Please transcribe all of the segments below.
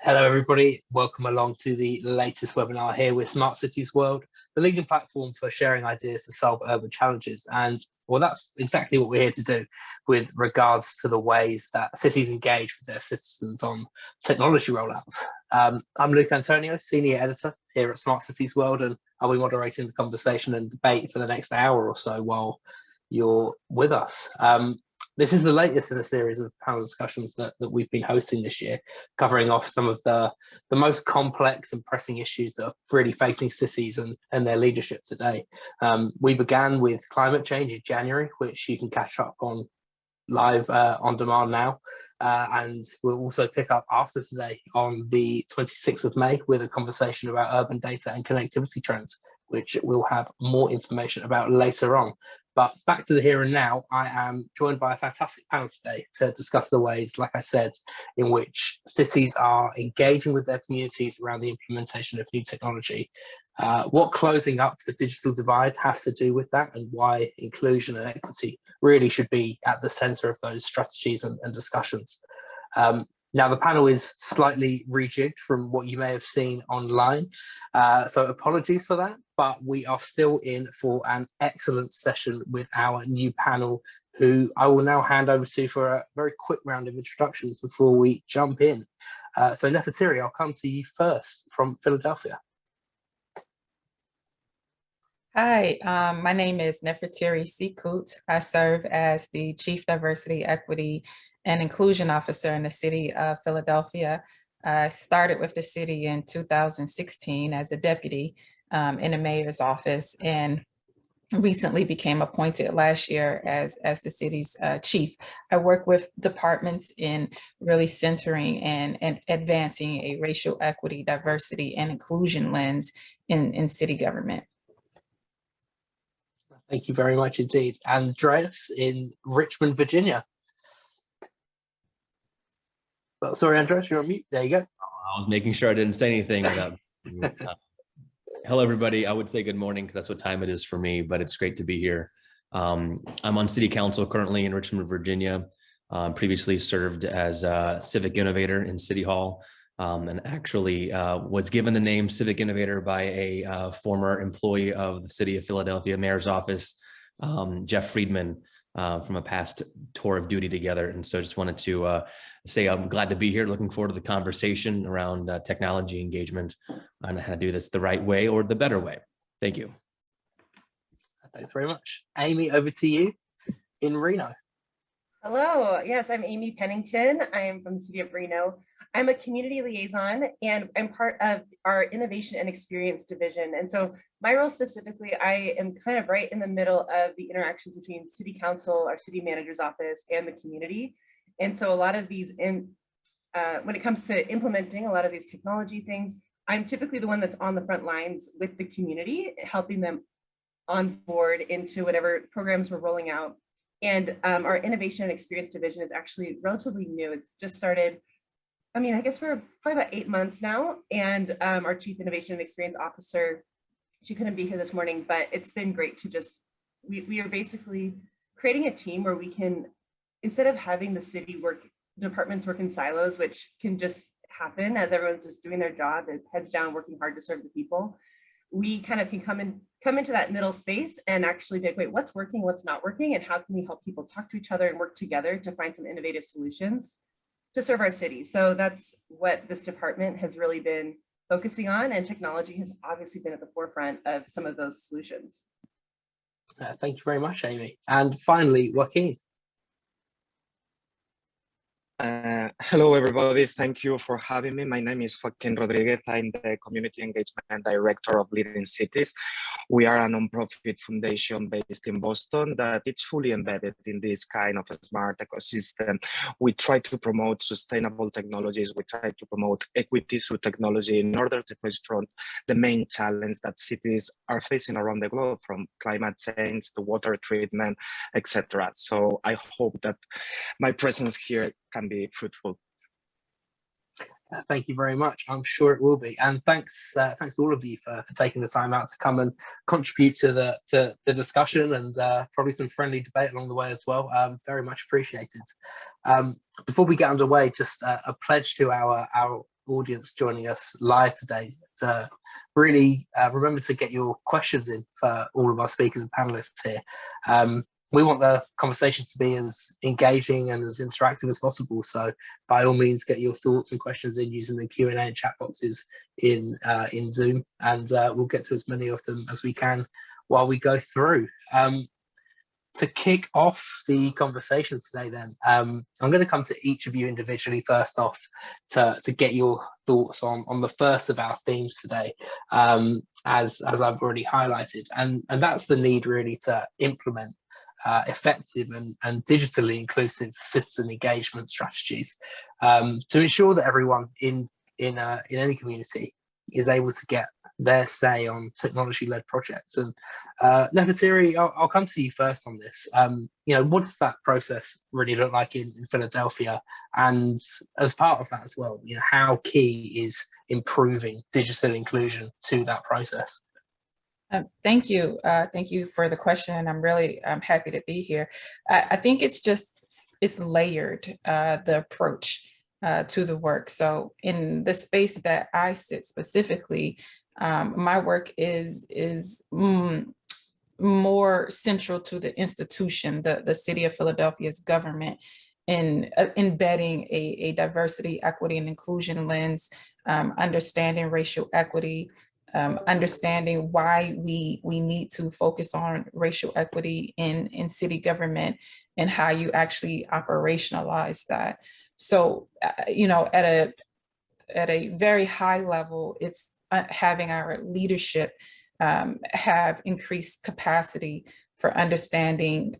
Hello, everybody. Welcome along to the latest webinar here with Smart Cities World, the leading platform for sharing ideas to solve urban challenges. And well, that's exactly what we're here to do with regards to the ways that cities engage with their citizens on technology rollouts. I'm Luke Antonio, Senior Editor here at Smart Cities World, and I'll be moderating the conversation and debate for the next hour or so while you're with us. This is the latest in a series of panel discussions that we've been hosting this year, covering off some of the most complex and pressing issues that are really facing cities and their leadership today. We began with climate change in January, which you can catch up on live on demand now. And we'll also pick up after today on the 26th of May with a conversation about urban data and connectivity trends, which we'll have more information about later on. But back to the here and now, I am joined by a fantastic panel today to discuss the ways, like I said, in which cities are engaging with their communities around the implementation of new technology, what closing up the digital divide has to do with that, and why inclusion and equity really should be at the center of those strategies and discussions. Now, the panel is slightly rejigged from what you may have seen online, so apologies for that, but we are still in for an excellent session with our new panel, who I will now hand over to for a very quick round of introductions before we jump in. So Nefertiri, I'll come to you first from Philadelphia. Hi, my name is Nefertiri Sikut. I serve as the Chief Diversity, Equity, and Inclusion Officer in the city of Philadelphia. I started with the city in 2016 as a deputy in the mayor's office, and recently became appointed last year as the city's chief. I work with departments in really centering and advancing a racial equity, diversity, and inclusion lens in city government. Thank you very much indeed. Andreas in Richmond, Virginia. Oh, sorry, Andreas, you're on mute. There you go. I was making sure I didn't say anything without. Hello, everybody. I would say good morning because that's what time it is for me, but it's great to be here. I'm on city council currently in Richmond, Virginia. Previously served as a civic innovator in City Hall, and actually was given the name civic innovator by a former employee of the city of Philadelphia mayor's office, Jeff Friedman, from a past tour of duty together. And so I just wanted to say I'm glad to be here, looking forward to the conversation around technology engagement and how to do this the right way or the better way. Thank you. Thanks very much. Amy, over to you in Reno. Hello, yes, I'm Amy Pennington. I am from the city of Reno. I'm a community liaison and I'm part of our innovation and experience division. And so my role specifically, I am kind of right in the middle of the interactions between city council, our city manager's office, and the community. And so a lot of these, when it comes to implementing a lot of these technology things, I'm typically the one that's on the front lines with the community, helping them on board into whatever programs we're rolling out. And our innovation and experience division is actually relatively new. It's just started, I mean, I guess we're probably about 8 months now. And our Chief Innovation and Experience Officer, she couldn't be here this morning, but it's been great to just, we are basically creating a team where we can, instead of having the city departments work in silos, which can just happen as everyone's just doing their job and heads down, working hard to serve the people, we kind of can come into that middle space and actually be like, wait, what's working, what's not working, and how can we help people talk to each other and work together to find some innovative solutions to serve our city. So that's what this department has really been focusing on, and technology has obviously been at the forefront of some of those solutions. Thank you very much, Amy. And finally, Joaquin. Hello, everybody. Thank you for having me. My name is Joaquin Rodriguez. I'm the Community Engagement Director of Leading Cities. We are a nonprofit foundation based in Boston that is fully embedded in this kind of a smart ecosystem. We try to promote sustainable technologies. We try to promote equity through technology in order to confront the main challenge that cities are facing around the globe, from climate change to water treatment, etc. So I hope that my presence here can be fruitful. Thank you very much. I'm sure it will be. And thanks to all of you for taking the time out to come and contribute to the discussion and probably some friendly debate along the way as well. Very much appreciated. Before we get underway, just a pledge to our audience joining us live today, to really remember to get your questions in for all of our speakers and panelists here. We want the conversations to be as engaging and as interactive as possible. So by all means, get your thoughts and questions in using the Q&A and chat boxes in Zoom, and we'll get to as many of them as we can while we go through. To kick off the conversation today, then, I'm going to come to each of you individually first off to get your thoughts on the first of our themes today, as I've already highlighted, and that's the need really to implement effective and digitally inclusive citizen engagement strategies to ensure that everyone in any community is able to get their say on technology-led projects. And Nefertiri, I'll come to you first on this. What does that process really look like in Philadelphia? And as part of that as well, how key is improving digital inclusion to that process? Thank you. Thank you for the question. I'm happy to be here. I think it's layered, the approach to the work. So in the space that I sit specifically, my work is more central to the institution, the city of Philadelphia's government, in embedding a diversity, equity, and inclusion lens, understanding racial equity, understanding why we need to focus on racial equity in city government and how you actually operationalize that. So, at a very high level, it's having our leadership have increased capacity for understanding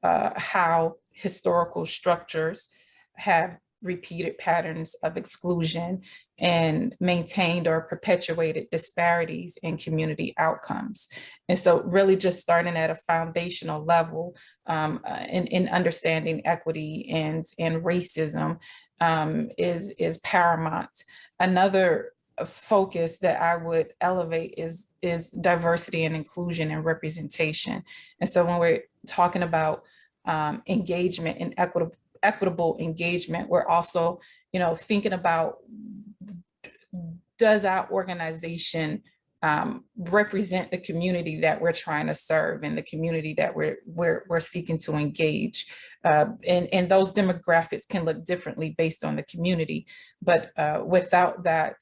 how historical structures have repeated patterns of exclusion and maintained or perpetuated disparities in community outcomes. And so really just starting at a foundational level in understanding equity and racism is paramount. Another focus that I would elevate is diversity and inclusion and representation. And so when we're talking about engagement and equitable engagement, we're also, thinking about, does our organization represent the community that we're trying to serve and the community that we're seeking to engage? And those demographics can look differently based on the community, but without that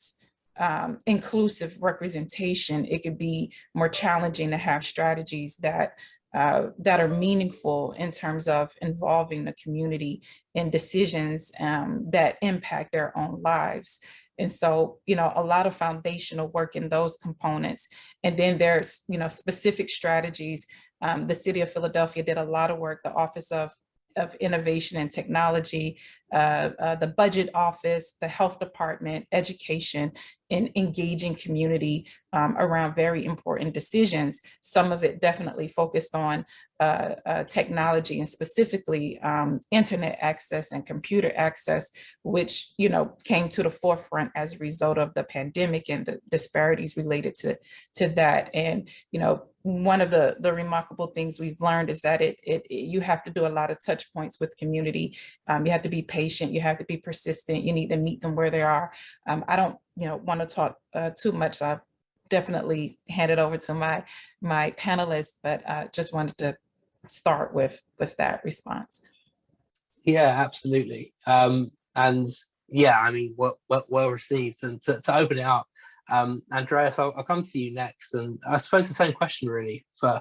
inclusive representation, it could be more challenging to have strategies that are meaningful in terms of involving the community in decisions that impact their own lives. And so, a lot of foundational work in those components. And then there's, specific strategies. The city of Philadelphia did a lot of work, the Office of Innovation and Technology, the Budget Office, the Health Department, Education, in engaging community around very important decisions. Some of it definitely focused on technology and specifically internet access and computer access, which came to the forefront as a result of the pandemic and the disparities related to that. And one of the remarkable things we've learned is that you have to do a lot of touch points with community. You have to be patient, you have to be persistent, you need to meet them where they are. I don't want to talk too much, so I'll definitely hand it over to my panelists, but just wanted to start with that response. Yeah, absolutely. And yeah, I mean, well received. And to open it up, Andreas, I'll come to you next, and I suppose the same question really for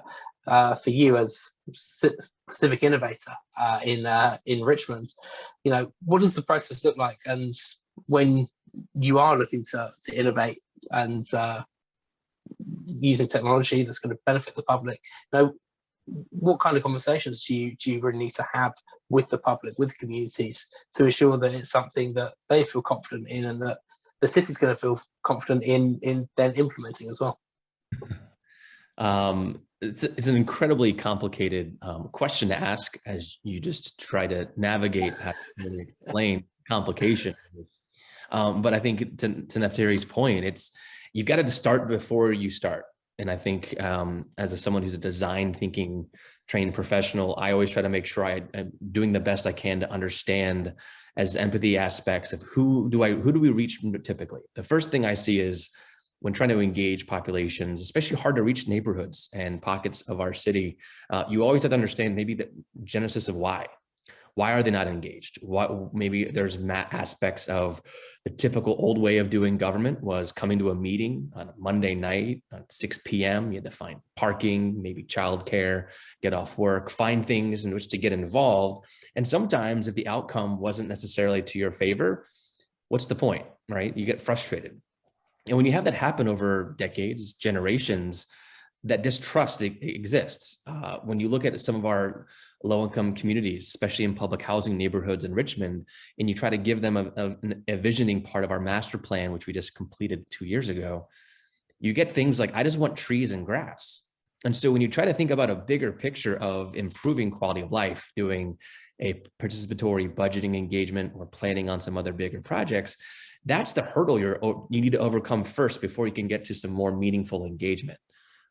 you as civic innovator in Richmond. What does the process look like, and when you are looking to innovate and using technology that's going to benefit the public, what kind of conversations do you really need to have with the public, with communities, to ensure that it's something that they feel confident in and that the city's going to feel confident in then implementing as well? It's an incredibly complicated question to ask as you just try to navigate how to really explain complication. But I think to Nefertiri's point, you've got to start before you start. And I think as someone who's a design thinking trained professional, I always try to make sure I'm doing the best I can to understand as empathy aspects of who do we reach typically. The first thing I see is when trying to engage populations, especially hard to reach neighborhoods and pockets of our city, you always have to understand maybe the genesis of why. Why are they not engaged? Maybe there's aspects of the typical old way of doing government was coming to a meeting on a Monday night at 6 p.m. You had to find parking, maybe childcare, get off work, find things in which to get involved. And sometimes if the outcome wasn't necessarily to your favor, what's the point, right? You get frustrated. And when you have that happen over decades, generations, that distrust exists. When you look at some of our low-income communities, especially in public housing neighborhoods in Richmond, and you try to give them a visioning part of our master plan, which we just completed 2 years ago, you get things like, I just want trees and grass. And so when you try to think about a bigger picture of improving quality of life, doing a participatory budgeting engagement or planning on some other bigger projects, that's the hurdle you need to overcome first before you can get to some more meaningful engagement.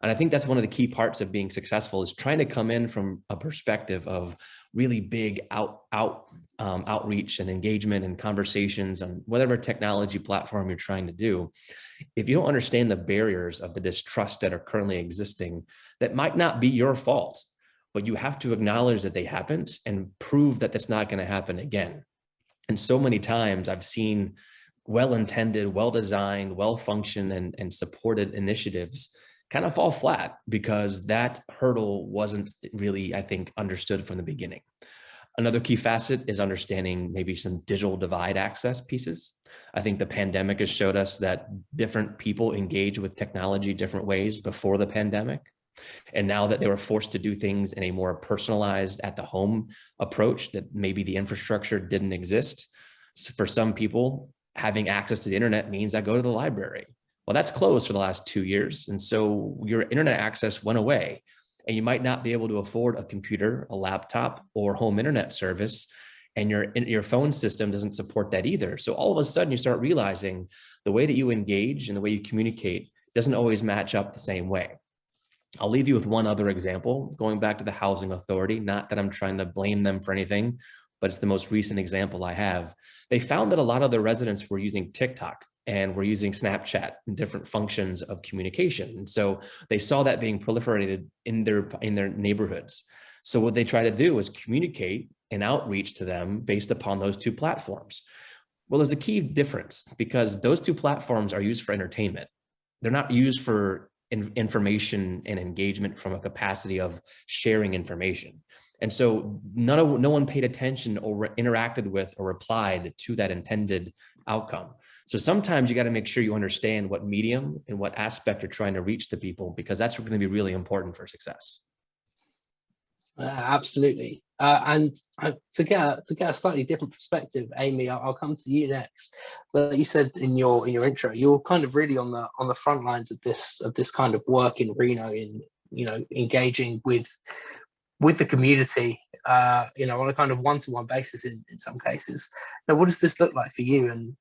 And I think that's one of the key parts of being successful, is trying to come in from a perspective of really big outreach and engagement and conversations on whatever technology platform you're trying to do. If you don't understand the barriers of the distrust that are currently existing, that might not be your fault, but you have to acknowledge that they happened and prove that that's not going to happen again. And so many times I've seen well-intended, well-designed, well-functioned and supported initiatives kind of fall flat because that hurdle wasn't really, I think, understood from the beginning. Another key facet is understanding maybe some digital divide access pieces. I think the pandemic has showed us that different people engage with technology different ways before the pandemic. And now that they were forced to do things in a more personalized at the home approach, that maybe the infrastructure didn't exist. So for some people, having access to the internet means I go to the library. Well, that's closed for the last 2 years. And so your internet access went away, and you might not be able to afford a computer, a laptop, or home internet service. And your phone system doesn't support that either. So all of a sudden you start realizing the way that you engage and the way you communicate doesn't always match up the same way. I'll leave you with one other example, going back to the housing authority, not that I'm trying to blame them for anything, but it's the most recent example I have. They found that a lot of the residents were using TikTok and were using Snapchat and different functions of communication. And so they saw that being proliferated in their neighborhoods. So what they try to do is communicate and outreach to them based upon those two platforms. Well, there's a key difference because those two platforms are used for entertainment. They're not used for information and engagement from a capacity of sharing information. And so no one paid attention or interacted with or replied to that intended outcome. So sometimes you got to make sure you understand what medium and what aspect you're trying to reach to people, because that's going to be really important for success. Absolutely. And to get a slightly different perspective, Amy, I'll come to you next. But you said in your intro, you're kind of really on the front lines of this kind of work in Reno, in engaging with the community, on a kind of one-to-one basis in some cases. Now, what does this look like for you? And,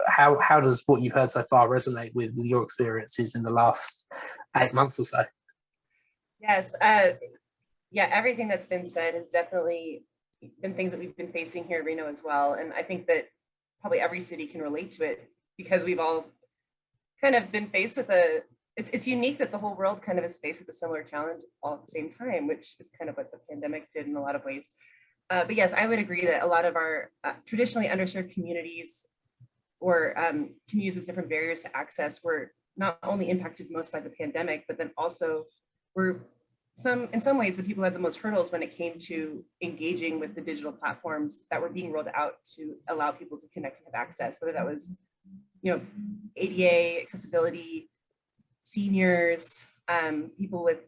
how does what you've heard so far resonate with your experiences in the last 8 months or so? Yes. Yeah, everything that's been said has definitely been things that we've been facing here in Reno as well. And I think that probably every city can relate to it because we've all kind of been faced with it's unique that the whole world kind of is faced with a similar challenge all at the same time, which is kind of what the pandemic did in a lot of ways. But yes, I would agree that a lot of our traditionally underserved communities or communities with different barriers to access were not only impacted most by the pandemic, but then also were in some ways the people who had the most hurdles when it came to engaging with the digital platforms that were being rolled out to allow people to connect and have access, whether that was, ADA, accessibility, seniors, people with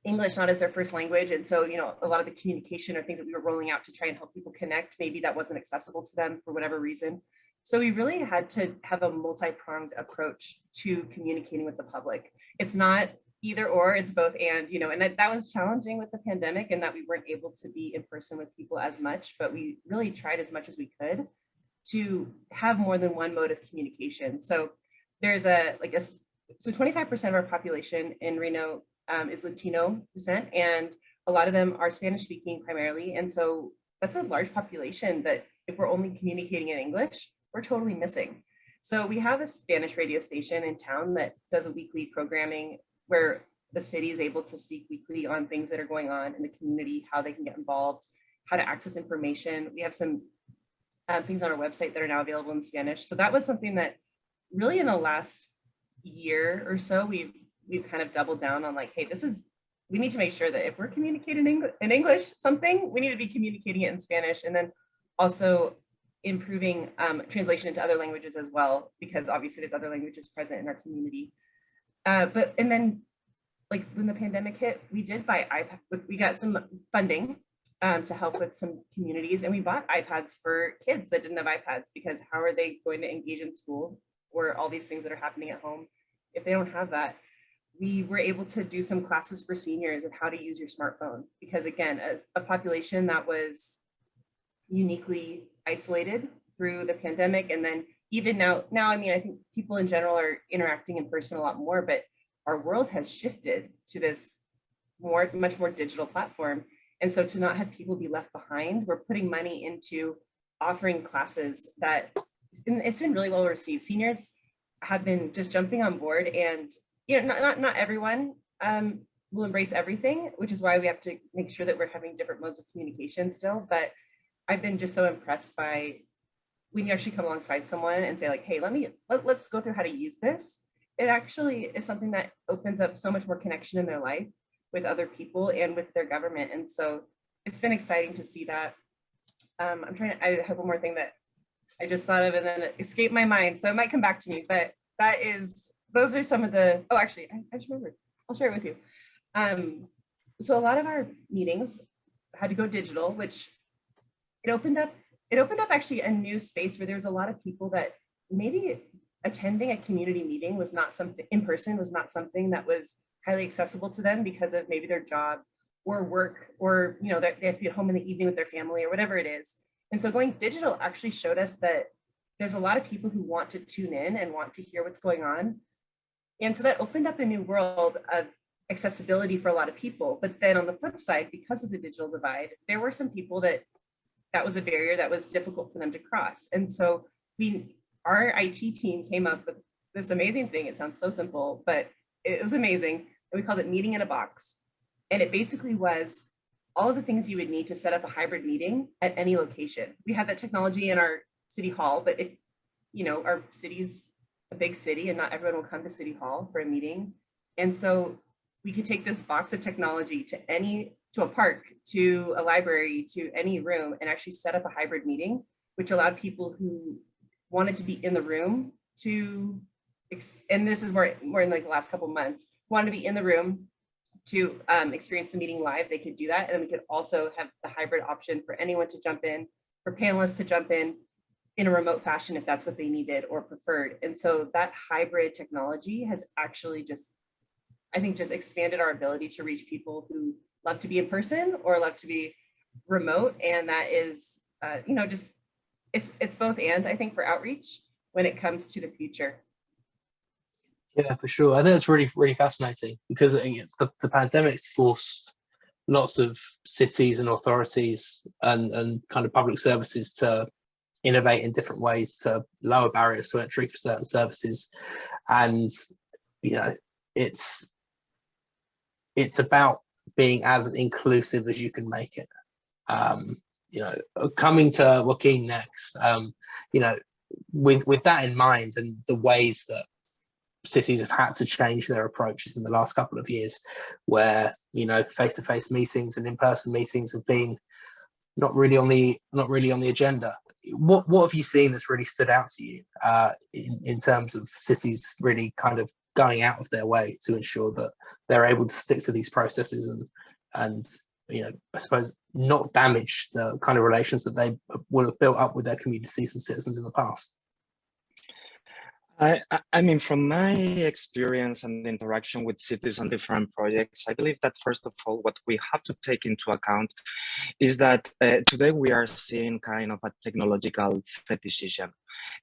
English not as their first language. And so, a lot of the communication or things that we were rolling out to try and help people connect, maybe that wasn't accessible to them for whatever reason. So we really had to have a multi-pronged approach to communicating with the public. It's not either or, it's both and, and that was challenging with the pandemic, and that we weren't able to be in person with people as much, but we really tried as much as we could to have more than one mode of communication. So there's so 25% of our population in Reno is Latino descent, and a lot of them are Spanish speaking primarily. And so that's a large population that if we're only communicating in English, we're totally missing. So we have a Spanish radio station in town that does a weekly programming where the city is able to speak weekly on things that are going on in the community, how they can get involved, how to access information. We have some things on our website that are now available in Spanish. So that was something that really in the last year or so, we've kind of doubled down on like, hey, we need to make sure that if we're communicating in English something, we need to be communicating it in Spanish, and then also improving translation into other languages as well, because obviously there's other languages present in our community. And then like when the pandemic hit, we did buy iPads. We got some funding to help with some communities, and we bought iPads for kids that didn't have iPads, because how are they going to engage in school or all these things that are happening at home if they don't have that? We were able to do some classes for seniors of how to use your smartphone, because again, a population that was uniquely isolated through the pandemic. And then even now, I mean, I think people in general are interacting in person a lot more, but our world has shifted to this much more digital platform. And so to not have people be left behind, we're putting money into offering classes that, and it's been really well received. Seniors have been just jumping on board, and not everyone will embrace everything, which is why we have to make sure that we're having different modes of communication still. But I've been just so impressed by when you actually come alongside someone and say like, hey, let's go through how to use this. It actually is something that opens up so much more connection in their life with other people and with their government. And so it's been exciting to see that. I have one more thing that I just thought of and then it escaped my mind. So it might come back to me, but those are some of the, oh, actually, I just remembered. I'll share it with you. So a lot of our meetings had to go digital, which it opened up actually a new space where there's a lot of people that maybe attending a community meeting was not something in person, was not something that was highly accessible to them because of maybe their job or work, or they have to be at home in the evening with their family or whatever it is. And so going digital actually showed us that there's a lot of people who want to tune in and want to hear what's going on. And so that opened up a new world of accessibility for a lot of people. But then on the flip side, because of the digital divide, there were some people that was a barrier that was difficult for them to cross. And so our IT team came up with this amazing thing. It sounds so simple, but it was amazing. And we called it Meeting in a Box. And it basically was all of the things you would need to set up a hybrid meeting at any location. We had that technology in our city hall, but our city's a big city and not everyone will come to city hall for a meeting. And so we could take this box of technology to a park, to a library, to any room, and actually set up a hybrid meeting, which allowed people who wanted to be in the room and this is more in like the last couple of months, wanted to be in the room to experience the meeting live. They could do that. And then we could also have the hybrid option for anyone to jump in, for panelists to jump in a remote fashion if that's what they needed or preferred. And so that hybrid technology has actually just expanded our ability to reach people who love to be in person or love to be remote. And that is, it's both and, I think, for outreach when it comes to the future. Yeah, for sure. I think it's really, really fascinating because the pandemic's forced lots of cities and authorities and kind of public services to innovate in different ways to lower barriers to entry for certain services. And, it's about being as inclusive as you can make it. Coming to Joaquin next, with that in mind and the ways that cities have had to change their approaches in the last couple of years, where face-to-face meetings and in-person meetings have been not really on the agenda. What have you seen that's really stood out to you in terms of cities really kind of going out of their way to ensure that they're able to stick to these processes and I suppose not damage the kind of relations that they will have built up with their communities and citizens in the past? I mean, from my experience and interaction with cities on different projects, I believe that first of all, what we have to take into account is that today we are seeing kind of a technological fetishization.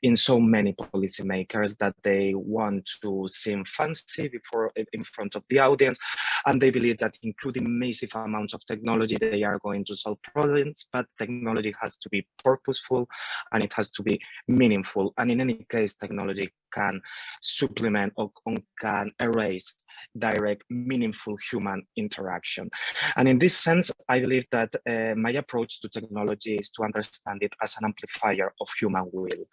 in so many policymakers that they want to seem fancy in front of the audience, and they believe that including massive amounts of technology, they are going to solve problems, but technology has to be purposeful and it has to be meaningful. And in any case, technology can supplement or can erase direct, meaningful human interaction. And in this sense, I believe that my approach to technology is to understand it as an amplifier of human will.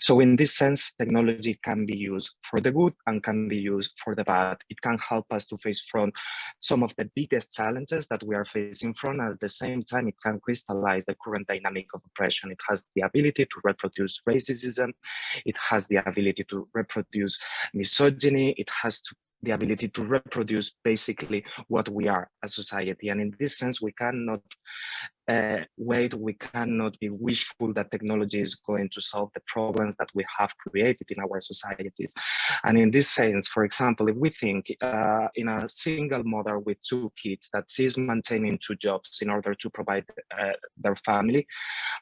So in this sense, technology can be used for the good and can be used for the bad. It can help us to face front some of the biggest challenges that we are facing from. At the same time, it can crystallize the current dynamic of oppression. It has the ability to reproduce racism. It has the ability to reproduce misogyny. It has the ability to reproduce basically what we are as society. And in this sense, we cannot we cannot be wishful that technology is going to solve the problems that we have created in our societies. And in this sense, for example, if we think in a single mother with 2 kids that she's maintaining 2 jobs in order to provide their family,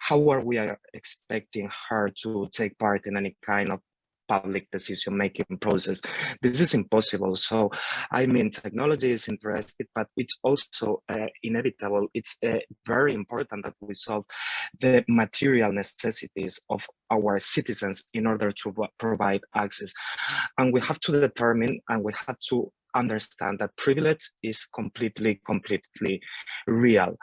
how are we expecting her to take part in any kind of public decision-making process? This is impossible. So, I mean, technology is interesting, but it's also inevitable. It's very important that we solve the material necessities of our citizens in order to provide access. And we have to determine and we have to understand that privilege is completely real.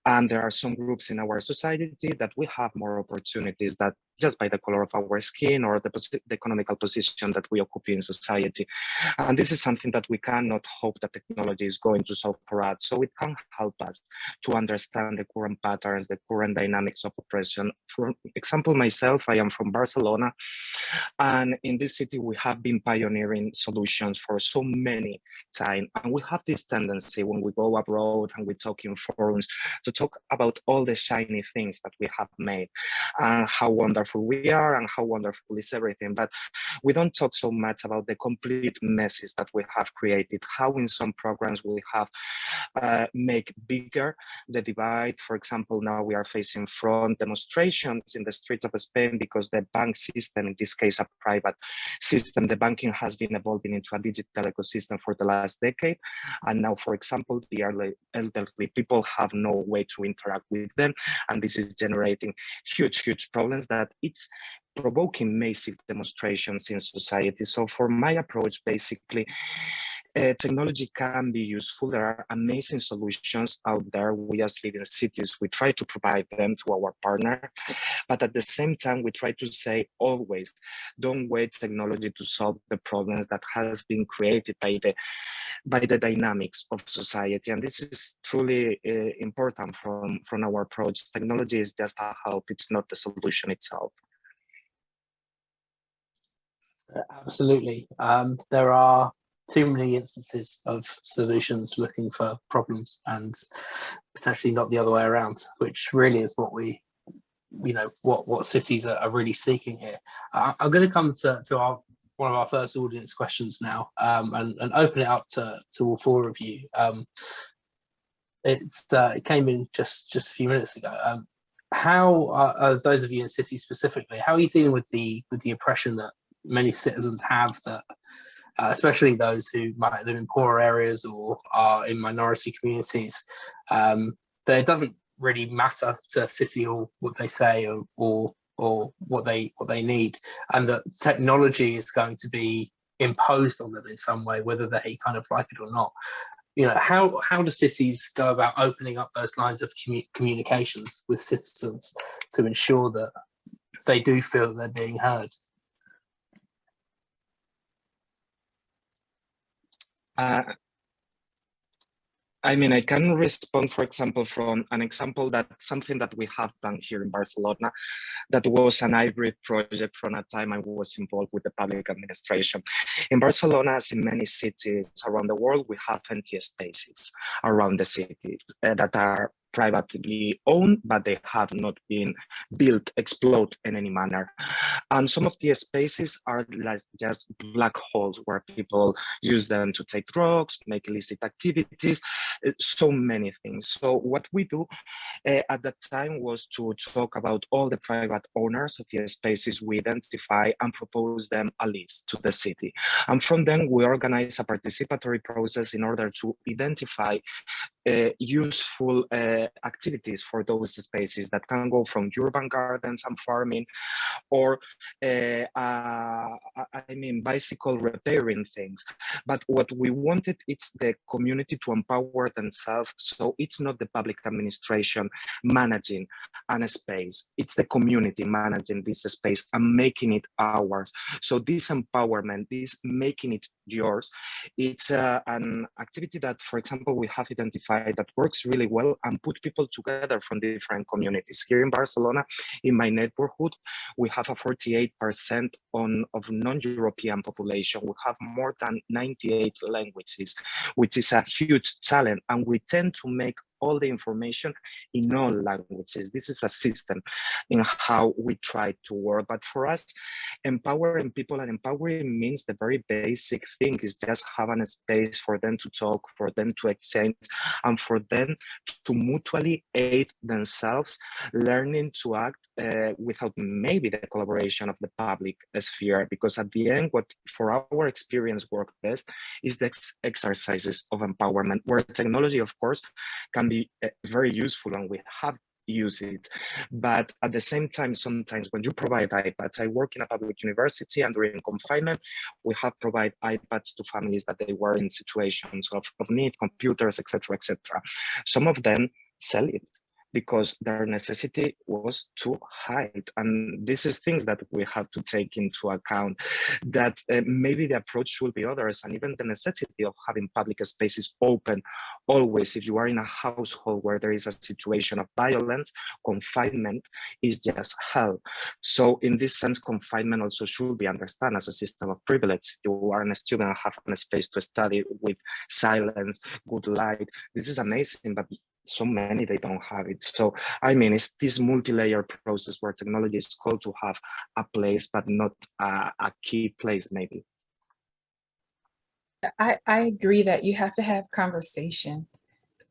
And there are some groups in our society that we have more opportunities that just by the color of our skin or the economical position that we occupy in society. And this is something that we cannot hope that technology is going to solve for us. So it can help us to understand the current patterns, the current dynamics of oppression. For example, myself, I am from Barcelona. And in this city, we have been pioneering solutions for so many time. And we have this tendency when we go abroad and we talk in forums to talk about all the shiny things that we have made and how wonderful we are and how wonderful is everything. But we don't talk so much about the complete messes that we have created, how in some programs we have make bigger the divide. For example, now we are facing front demonstrations in the streets of Spain because the bank system, in this case a private system, the banking has been evolving into a digital ecosystem for the last decade. And now, for example, the elderly people have no way to interact with them. And this is generating huge problems that it's provoking massive demonstrations in society. So for my approach, basically, technology can be useful. There are amazing solutions out there. We as living cities, we try to provide them to our partner, but at the same time, we try to say always, don't wait technology to solve the problems that has been created by the dynamics of society. And this is truly important from our approach. Technology is just a help, it's not the solution itself. Absolutely. There are too many instances of solutions looking for problems and potentially not the other way around, which really is what we, what cities are really seeking here. I'm going to come to one of our first audience questions now, and open it up to all 4 of you. It came in just a few minutes ago. How are those of you in cities specifically? How are you dealing with the oppression that many citizens have, that especially those who might live in poorer areas or are in minority communities, that it doesn't really matter to a city or what they say or what they need, and that technology is going to be imposed on them in some way, whether they kind of like it or not? How do cities go about opening up those lines of communications with citizens to ensure that they do feel that they're being heard? I mean, I can respond, for example, from an example that something that we have done here in Barcelona, that was an hybrid project from a time I was involved with the public administration. In Barcelona, as in many cities around the world, we have empty spaces around the cities that are privately owned, but they have not been built, explored in any manner. And some of the spaces are like just black holes where people use them to take drugs, make illicit activities, so many things. So what we do at that time was to talk about all the private owners of the spaces we identify and propose them a list to the city. And from then we organize a participatory process in order to identify useful activities for those spaces that can go from urban gardens and farming, or bicycle repairing things. But what we wanted, it's the community to empower themselves. So it's not the public administration managing a space, it's the community managing this space and making it ours. So this empowerment, this making it yours, it's an activity that, for example, we have identified that works really well and put people together from different communities. Here in Barcelona, in my neighborhood, we have a 48% of non-European population. We have more than 98 languages, which is a huge challenge. And we tend to make all the information in all languages. This is a system in how we try to work. But for us, empowering people and empowering means the very basic thing is just having a space for them to talk, for them to exchange, and for them to mutually aid themselves, learning to act without maybe the collaboration of the public sphere. Because at the end, what for our experience work best is the exercises of empowerment, where technology, of course, can be very useful and we have used it. But at the same time, sometimes when you provide iPads, I work in a public university, and during confinement, we have provided iPads to families that they were in situations of need, computers, etc., etc. Some of them sell it because their necessity was to hide. And this is things that we have to take into account, that maybe the approach should be others, and even the necessity of having public spaces open always. If you are in a household where there is a situation of violence, confinement is just hell. So in this sense, confinement also should be understood as a system of privilege. You are a student, have a space to study with silence, good light. This is amazing, but so many, they don't have it. So I mean, it's this multi-layer process where technology is called to have a place, but not a key place maybe. I agree that you have to have conversation.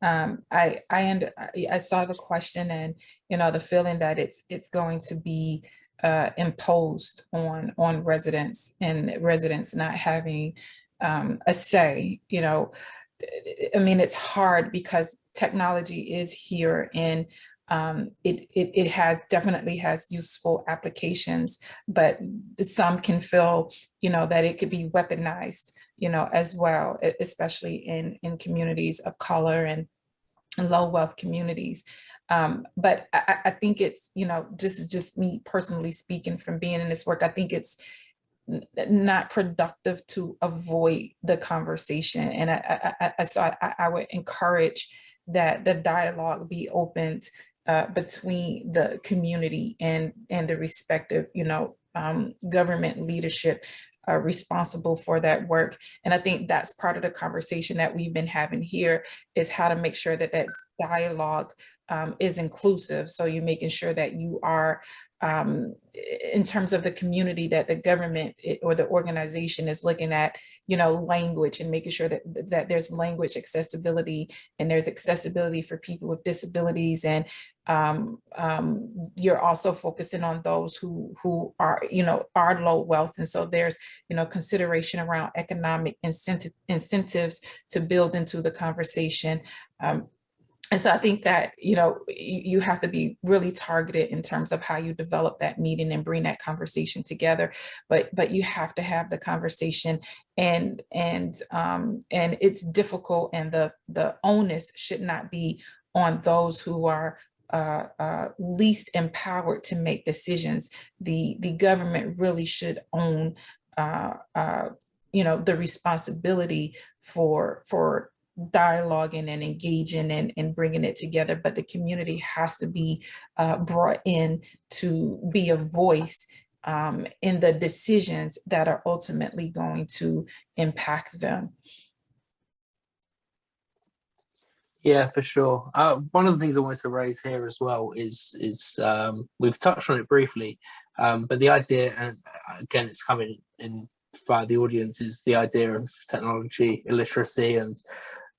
I saw the question, and the feeling that it's going to be imposed on residents, and residents not having a say. I mean, it's hard because technology is here, and it definitely has useful applications, but some can feel, that it could be weaponized, as well, especially in communities of color and low wealth communities. But I think it's, this is just me personally speaking from being in this work. I think it's not productive to avoid the conversation. And I would encourage that the dialogue be opened between the community and the respective, government leadership responsible for that work. And I think that's part of the conversation that we've been having here, is how to make sure that that dialogue is inclusive. So you're making sure that you are, in terms of the community, that the government or the organization is looking at, language, and making sure that there's language accessibility, and there's accessibility for people with disabilities. And you're also focusing on those who are, are low wealth. And so there's, consideration around economic incentives to build into the conversation. And so I think that, you have to be really targeted in terms of how you develop that meeting and bring that conversation together. But you have to have the conversation, and it's difficult, and the onus should not be on those who are least empowered to make decisions. The government really should own, the responsibility for dialoguing and engaging and bringing it together, but the community has to be brought in to be a voice in the decisions that are ultimately going to impact them. Yeah, for sure. One of the things I wanted to raise here as well is we've touched on it briefly, but the idea, and again, it's coming in by the audience, is the idea of technology illiteracy and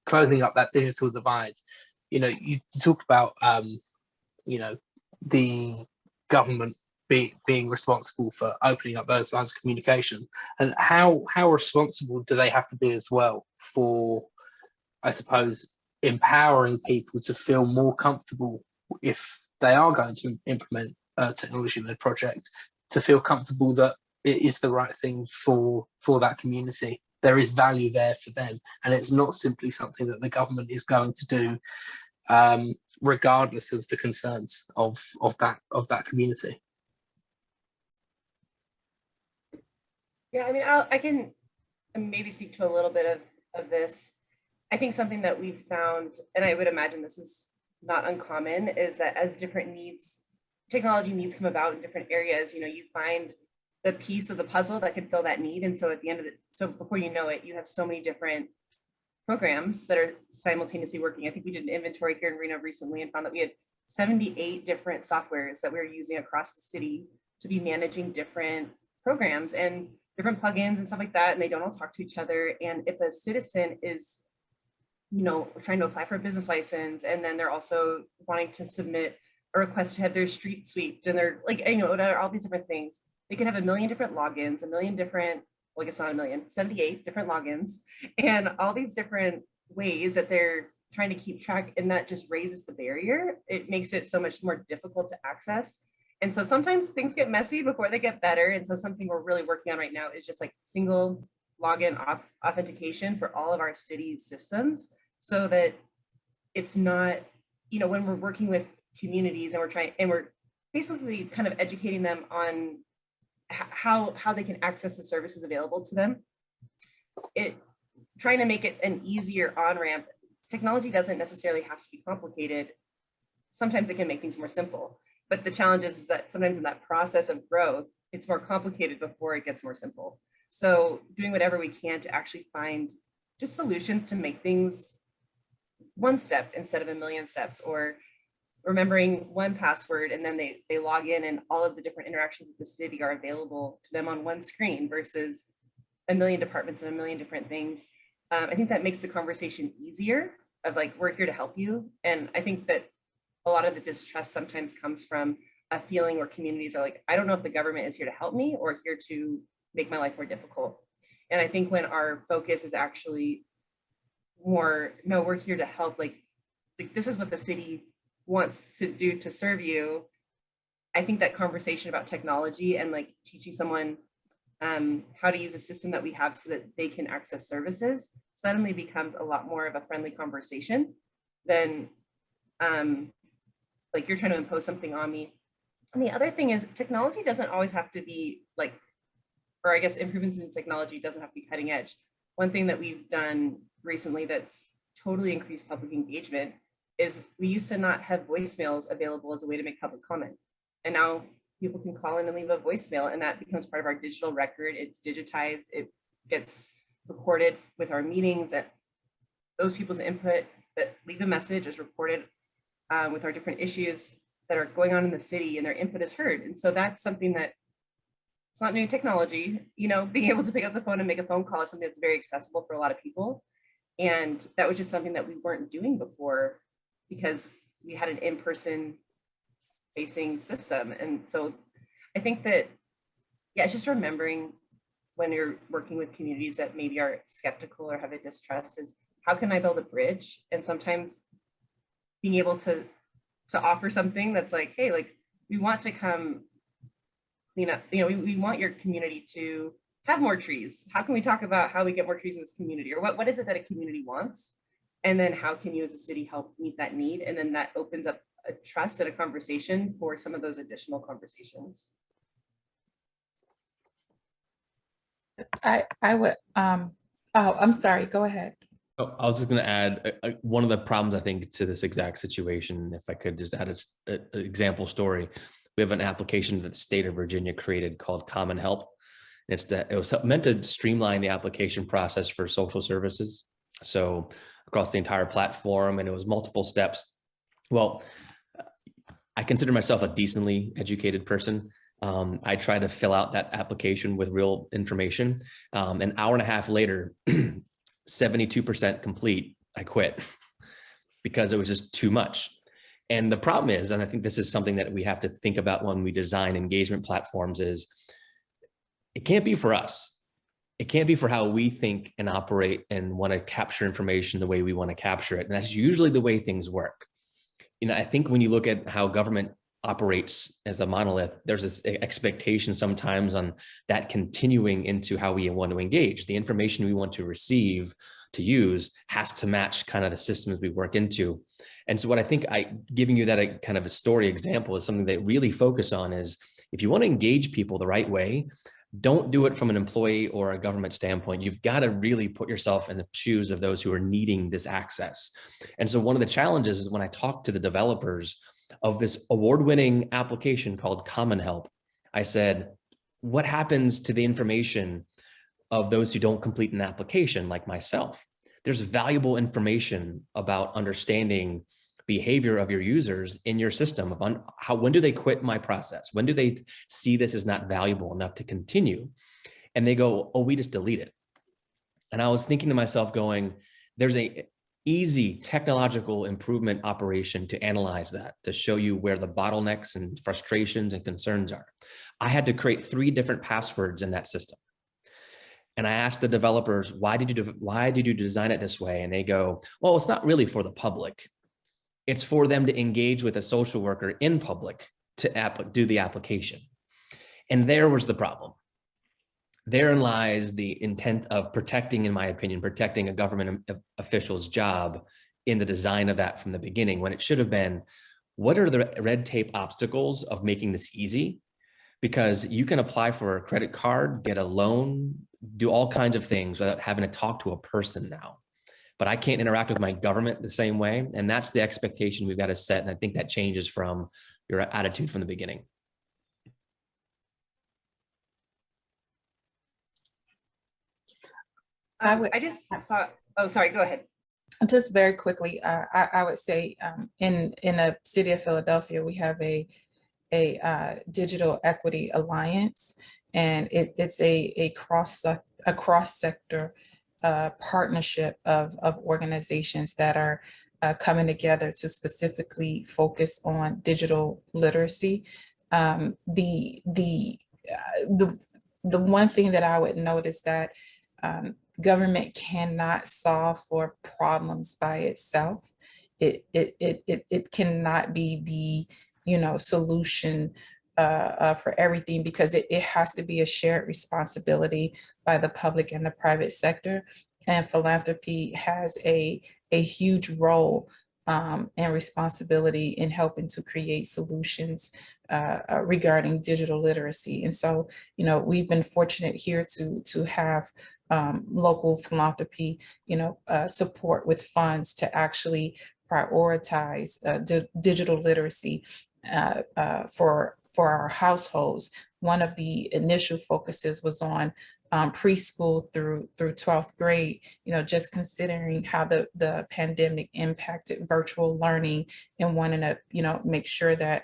closing up that digital divide. You know, you talk about the government being responsible for opening up those lines of communication, and how responsible do they have to be as well for, I suppose, empowering people to feel more comfortable if they are going to implement a technology-led project, to feel comfortable that it is the right thing for that community. There is value there for them, and it's not simply something that the government is going to do regardless of the concerns of that community. Yeah, I mean, I can maybe speak to a little bit of this. I think something that we've found, and I would imagine this is not uncommon, is that as different technology needs come about in different areas, you find the piece of the puzzle that can fill that need. And so at the end of it, so before you know it, you have so many different programs that are simultaneously working. I think we did an inventory here in Reno recently and found that we had 78 different softwares that we were using across the city to be managing different programs and different plugins and stuff like that. And they don't all talk to each other. And if a citizen is trying to apply for a business license, and then they're also wanting to submit a request to have their street swept, and they're like, all these different things. They can have a million different logins, well, I guess not a million, 78 different logins, and all these different ways that they're trying to keep track, and that just raises the barrier. It makes it so much more difficult to access. And so sometimes things get messy before they get better. And so something we're really working on right now is just like single login authentication for all of our city systems, so that it's not, when we're working with communities and we're basically kind of educating them on how they can access the services available to them, trying to make it an easier on-ramp. Technology doesn't necessarily have to be complicated. Sometimes it can make things more simple, but the challenge is that sometimes in that process of growth, it's more complicated before it gets more simple. So doing whatever we can to actually find just solutions to make things one step instead of a million steps, or remembering one password and then they log in and all of the different interactions with the city are available to them on one screen versus a million departments and a million different things. I think that makes the conversation easier of like, we're here to help you. And I think that a lot of the distrust sometimes comes from a feeling where communities are like, I don't know if the government is here to help me or here to make my life more difficult. And I think when our focus is actually more, no, we're here to help, like this is what the city wants to do to serve you. I think that conversation about technology and like teaching someone how to use a system that we have so that they can access services suddenly becomes a lot more of a friendly conversation than like you're trying to impose something on me. And the other thing is technology doesn't always have to be like, or I guess improvements in technology doesn't have to be cutting edge. One thing that we've done recently that's totally increased public engagement is we used to not have voicemails available as a way to make public comment. And now people can call in and leave a voicemail, and that becomes part of our digital record. It's digitized, it gets recorded with our meetings, and those people's input that leave a message is recorded with our different issues that are going on in the city, and their input is heard. And so that's something that it's not new technology, being able to pick up the phone and make a phone call is something that's very accessible for a lot of people. And that was just something that we weren't doing before because we had an in-person facing system. And so I think that, yeah, it's just remembering when you're working with communities that maybe are skeptical or have a distrust is how can I build a bridge? And sometimes being able to offer something that's like, hey, like we want to come, we want your community to have more trees. How can we talk about how we get more trees in this community? Or what is it that a community wants? And then how can you as a city help meet that need? And then that opens up a trust and a conversation for some of those additional conversations. I would, oh, I'm sorry, go ahead. Oh, I was just going to add one of the problems I think to this exact situation, if I could just add an example story. We have an application that the state of Virginia created called Common Help. It was meant to streamline the application process for social services. So across the entire platform, and it was multiple steps. Well, I consider myself a decently educated person. I try to fill out that application with real information. An hour and a half later, 72% complete, I quit because it was just too much. And the problem is, and I think this is something that we have to think about when we design engagement platforms, is it can't be for us. It can't be for how we think and operate and want to capture information the way we want to capture it. And that's usually the way things work. You know, I think when you look at how government operates as a monolith, there's this expectation sometimes on that continuing into how we want to engage. The information we want to receive, to use, has to match kind of the systems we work into. And so what I think giving you that kind of a story example is something that really focus on is, if you want to engage people the right way, don't do it from an employee or a government standpoint. You've got to really put yourself in the shoes of those who are needing this access. And so one of the challenges is when I talk to the developers of this award-winning application called Common Help, I said, what happens to the information of those who don't complete an application like myself? There's valuable information about understanding behavior of your users in your system, of when do they quit my process? When do they see this as not valuable enough to continue? And they go, oh, we just delete it. And I was thinking to myself going, there's a easy technological improvement operation to analyze that, to show you where the bottlenecks and frustrations and concerns are. I had to create 3 different passwords in that system. And I asked the developers, why did you design it this way? And they go, well, it's not really for the public. It's for them to engage with a social worker in public to do the application. And there was the problem. Therein lies the intent of protecting, in my opinion, protecting a government official's job in the design of that from the beginning, when it should have been, what are the red tape obstacles of making this easy? Because you can apply for a credit card, get a loan, do all kinds of things without having to talk to a person now. But I can't interact with my government the same way. And that's the expectation we've got to set. And I think that changes from your attitude from the beginning. I just saw, oh, sorry, go ahead. Just very quickly, I would say in the city of Philadelphia, we have a digital equity alliance, and it's a cross sector partnership of organizations that are coming together to specifically focus on digital literacy. The one thing that I would note is that government cannot solve for problems by itself. It cannot be the solution for everything, because it has to be a shared responsibility by the public and the private sector. And philanthropy has a huge role and responsibility in helping to create solutions regarding digital literacy. And so, we've been fortunate here to have local philanthropy, support with funds to actually prioritize digital literacy for our households. One of the initial focuses was on preschool through 12th grade, just considering how the pandemic impacted virtual learning, and wanting to, make sure that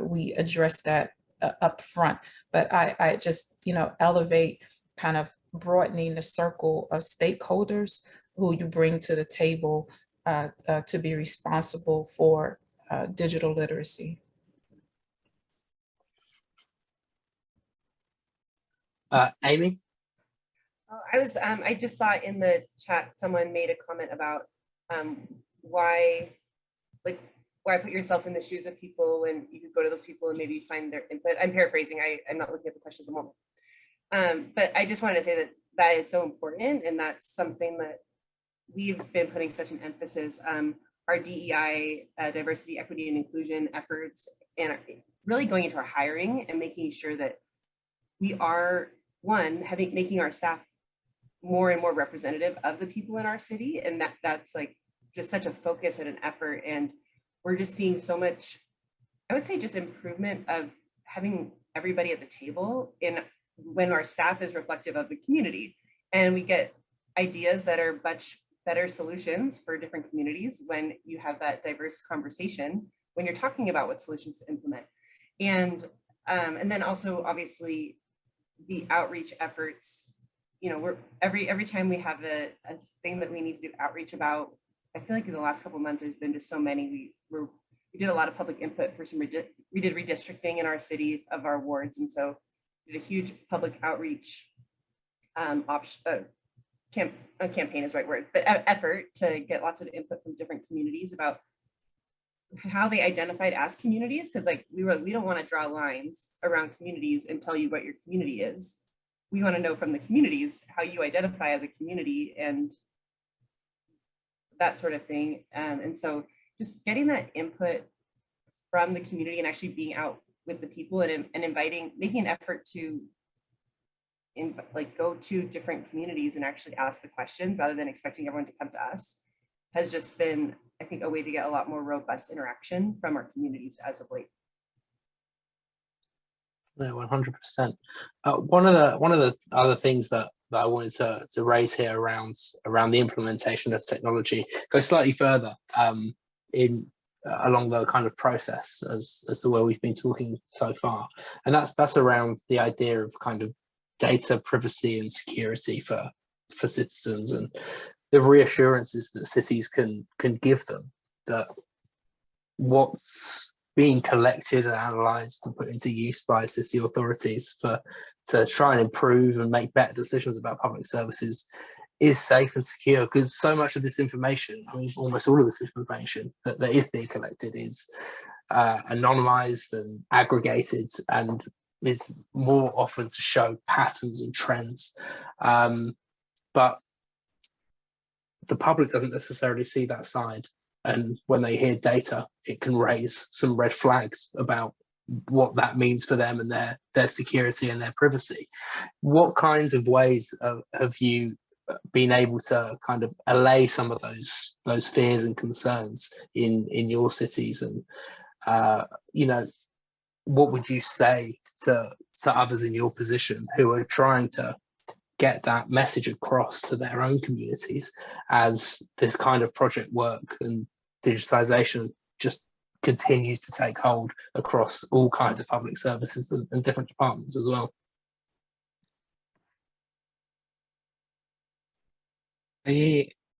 we address that up front. But I just, elevate kind of broadening the circle of stakeholders who you bring to the table to be responsible for digital literacy. Amy? I just saw in the chat, someone made a comment about why put yourself in the shoes of people when you could go to those people and maybe find their input. I'm paraphrasing, I'm not looking at the question at the moment. But I just wanted to say that is so important, and that's something that we've been putting such an emphasis. Our DEI, diversity, equity, and inclusion efforts, and really going into our hiring and making sure that we are, making our staff more and more representative of the people in our city. And that's like just such a focus and an effort. And we're just seeing so much, I would say, just improvement of having everybody at the table in when our staff is reflective of the community, and we get ideas that are much better solutions for different communities when you have that diverse conversation when you're talking about what solutions to implement. And then also obviously the outreach efforts, you know, we're every time we have a thing that we need to do outreach about, I feel like in the last couple of months there's been just so many. We did a lot of public input for some we did redistricting in our city of our wards, and so we did a huge public outreach campaign is the right word, but effort to get lots of input from different communities about how they identified as communities, because like we don't want to draw lines around communities and tell you what your community is. We want to know from the communities how you identify as a community and that sort of thing. And so just getting that input from the community and actually being out with the people and inviting, making an effort to go to different communities and actually ask the questions rather than expecting everyone to come to us has just been, I think, a way to get a lot more robust interaction from our communities as of late. No, 100%. One of the other things that I wanted to raise here around the implementation of technology goes slightly further along the kind of process as to where we've been talking so far, and that's around the idea of kind of data privacy and security for citizens, and the reassurances that cities can give them that what's being collected and analysed and put into use by city authorities to try and improve and make better decisions about public services is safe and secure, because so much of this information, I mean almost all of this information that is being collected is anonymized and aggregated and is more often to show patterns and trends, but the public doesn't necessarily see that side. And when they hear data, it can raise some red flags about what that means for them and their security and their privacy. What kinds of ways have you been able to kind of allay some of those fears and concerns in your cities? And you know, what would you say to others in your position who are trying to get that message across to their own communities as this kind of project work and digitization just continues to take hold across all kinds of public services and different departments as well?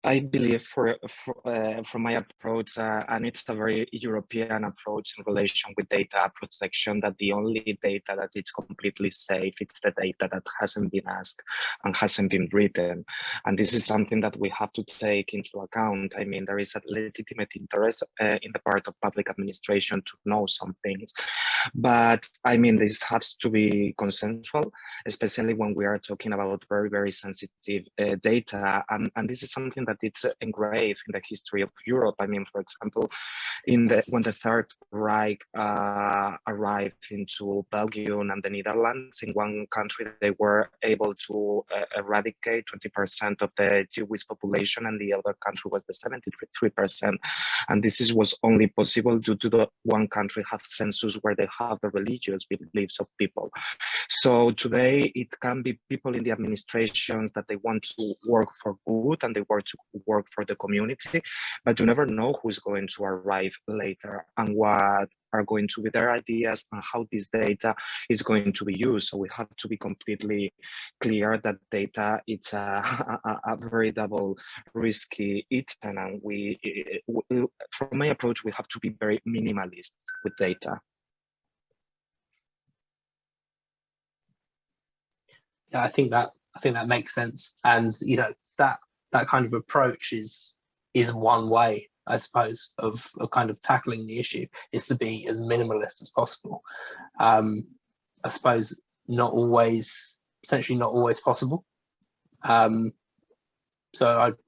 I believe from my approach, and it's a very European approach in relation with data protection, that the only data that is completely safe, it's the data that hasn't been asked and hasn't been written. And this is something that we have to take into account. I mean, there is a legitimate interest in the part of public administration to know some things. But I mean, this has to be consensual, especially when we are talking about very, very sensitive data. And this is something that it's engraved in the history of Europe. I mean, for example, when the Third Reich arrived into Belgium and the Netherlands, in one country, they were able to eradicate 20% of the Jewish population, and the other country was the 73%. And this was only possible due to the one country have census where they have the religious beliefs of people. So today it can be people in the administrations that they want to work for good and they want to work for the community, but you never know who's going to arrive later and what are going to be their ideas and how this data is going to be used. So we have to be completely clear that data, it's a very double risky item, and we from my approach, we have to be very minimalist with data. Yeah, I think that makes sense, and you know that kind of approach is one way, I suppose, of kind of tackling the issue, is to be as minimalist as possible. I suppose potentially not always possible. So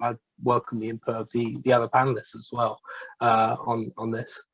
I welcome the input of the other panelists as well on this.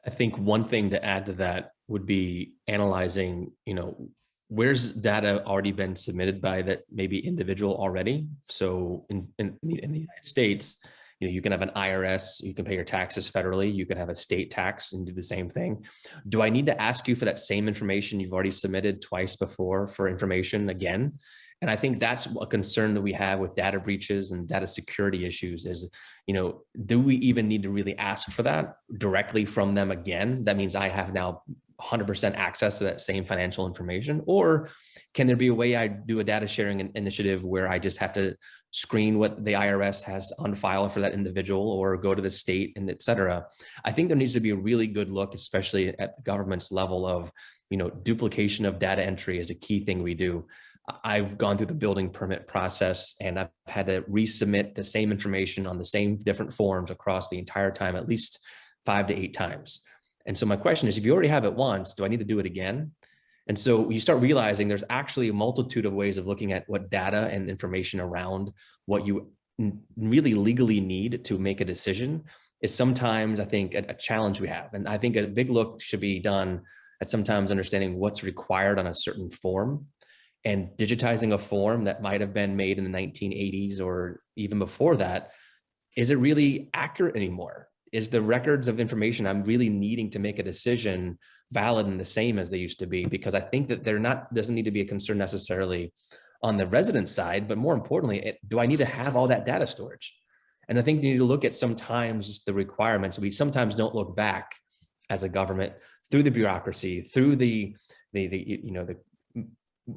I think one thing to add to that would be analyzing, you know, where's data already been submitted by that maybe individual already. So in the United States, you know, you can have an IRS, you can pay your taxes federally, you can have a state tax and do the same thing. Do I need to ask you for that same information you've already submitted twice before for information again? And I think that's a concern that we have with data breaches and data security issues is, do we even need to really ask for that directly from them again? That means I have now 100% access to that same financial information? Or can there be a way I do a data sharing initiative where I just have to screen what the IRS has on file for that individual or go to the state and et cetera? I think there needs to be a really good look, especially at the government's level of, duplication of data entry is a key thing we do. I've gone through the building permit process and I've had to resubmit the same information on the same different forms across the entire time, at least 5 to 8 times. And so my question is, if you already have it once, do I need to do it again? And so you start realizing there's actually a multitude of ways of looking at what data and information around what you really legally need to make a decision is sometimes, I think, a challenge we have. And I think a big look should be done at sometimes understanding what's required on a certain form and digitizing a form that might have been made in the 1980s or even before that. Is it really accurate anymore? Is the records of information I'm really needing to make a decision valid and the same as they used to be? Because I think that doesn't need to be a concern necessarily on the resident side, but more importantly, do I need to have all that data storage? And I think you need to look at sometimes the requirements. We sometimes don't look back as a government through the bureaucracy, through a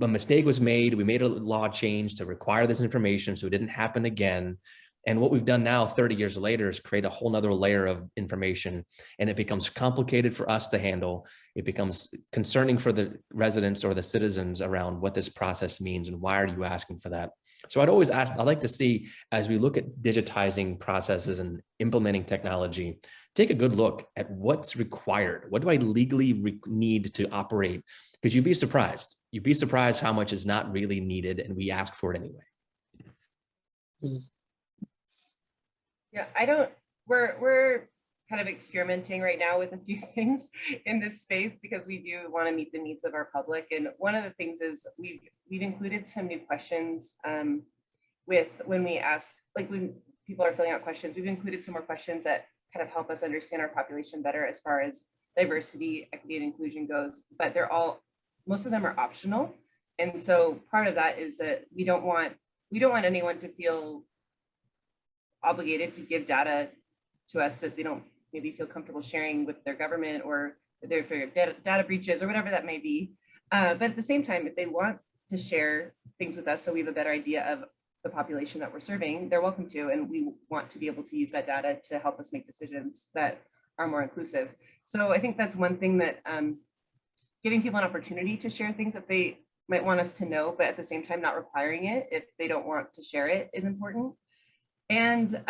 mistake was made. We made a law change to require this information so it didn't happen again. And what we've done now 30 years later is create a whole nother layer of information, and it becomes complicated for us to handle. It becomes concerning for the residents or the citizens around what this process means and why are you asking for that? So I'd like to see, as we look at digitizing processes and implementing technology, take a good look at what's required. What do I legally need to operate? Because you'd be surprised. You'd be surprised how much is not really needed and we ask for it anyway. Yeah, we're kind of experimenting right now with a few things in this space because we do want to meet the needs of our public. And one of the things is we've included some new questions when we ask, like when people are filling out questions, we've included some more questions that kind of help us understand our population better as far as diversity, equity, and inclusion goes, but most of them are optional. And so part of that is that we don't want anyone to feel obligated to give data to us that they don't maybe feel comfortable sharing with their government or their data breaches or whatever that may be. But at the same time, if they want to share things with us so we have a better idea of the population that we're serving, they're welcome to, and we want to be able to use that data to help us make decisions that are more inclusive. So I think that's one thing that giving people an opportunity to share things that they might want us to know, but at the same time not requiring it if they don't want to share it is important. And